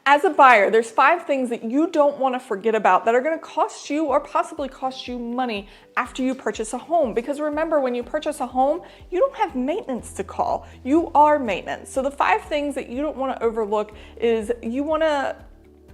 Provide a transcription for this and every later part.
As a buyer, there's 5 things that you don't want to forget about that are going to cost you or possibly cost you money after you purchase a home. Because remember, when you purchase a home, you don't have maintenance to call. You are maintenance. So the 5 things that you don't want to overlook is you want to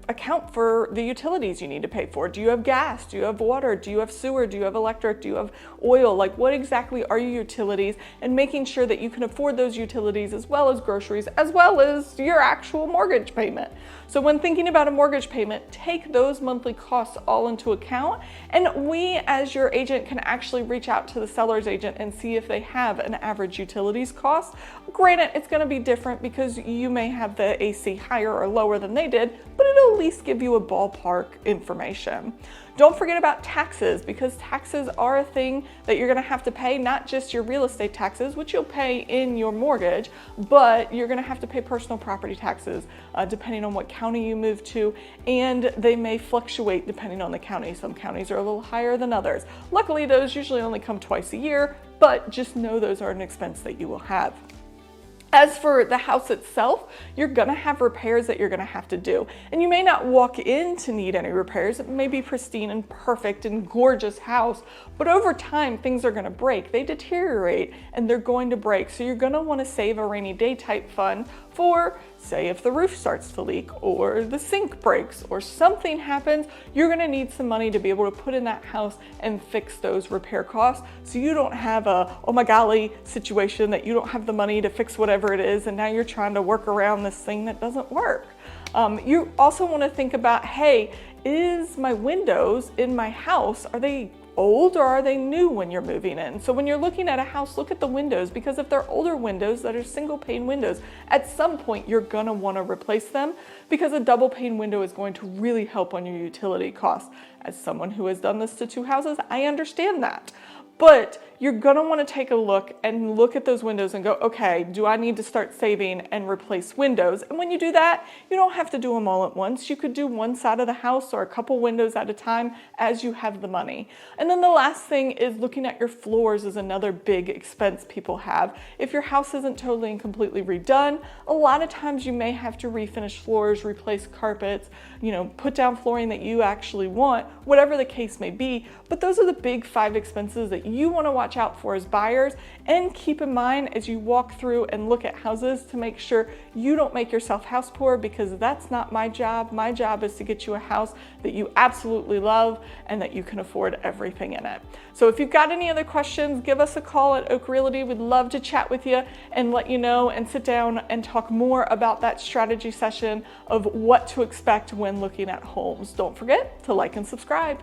account for the utilities you need to pay for. Do you have gas? Do you have water? Do you have sewer? Do you have electric? Do you have oil? Like, what exactly are your utilities? And making sure that you can afford those utilities as well as groceries, as well as your actual mortgage payment. So when thinking about a mortgage payment, take those monthly costs all into account. And we, as your agent, can actually reach out to the seller's agent and see if they have an average utilities cost. Granted, it's going to be different because you may have the AC higher or lower than they did, but it'll at least give you a ballpark information. Don't forget about taxes, because taxes are a thing that you're going to have to pay, not just your real estate taxes, which you'll pay in your mortgage, but you're going to have to pay personal property taxes depending on what county you move to, and they may fluctuate depending on the county. Some counties are a little higher than others. Luckily, those usually only come twice a year, but just know those are an expense that you will have. As for the house itself, you're gonna have repairs that you're gonna have to do. And you may not walk in to need any repairs. It may be pristine and perfect and gorgeous house, but over time, things are gonna break. They deteriorate and they're going to break. So you're gonna wanna save a rainy day type fund for, say, if the roof starts to leak or the sink breaks or something happens, you're gonna need some money to be able to put in that house and fix those repair costs. So you don't have a, oh my golly situation that you don't have the money to fix whatever it is, and now you're trying to work around this thing that doesn't work. You also want to think about, hey, is my windows in my house, are they old or are they new when you're moving in? So when you're looking at a house, look at the windows, because if they're older windows that are single pane windows, at some point you're gonna want to replace them, because a double pane window is going to really help on your utility costs. As someone who has done this to 2 houses, I understand that. But you're gonna wanna take a look and look at those windows and go, okay, do I need to start saving and replace windows? And when you do that, you don't have to do them all at once. You could do one side of the house or a couple windows at a time as you have the money. And then the last thing is looking at your floors is another big expense people have. If your house isn't totally and completely redone, a lot of times you may have to refinish floors, replace carpets, put down flooring that you actually want, whatever the case may be. But those are the big 5 expenses that you want to watch out for as buyers, and keep in mind as you walk through and look at houses to make sure you don't make yourself house poor, because that's not my job. My job is to get you a house that you absolutely love and that you can afford everything in it. So if you've got any other questions, give us a call at Oak Realty. We'd love to chat with you and let you know and sit down and talk more about that strategy session of what to expect when looking at homes. Don't forget to like and subscribe.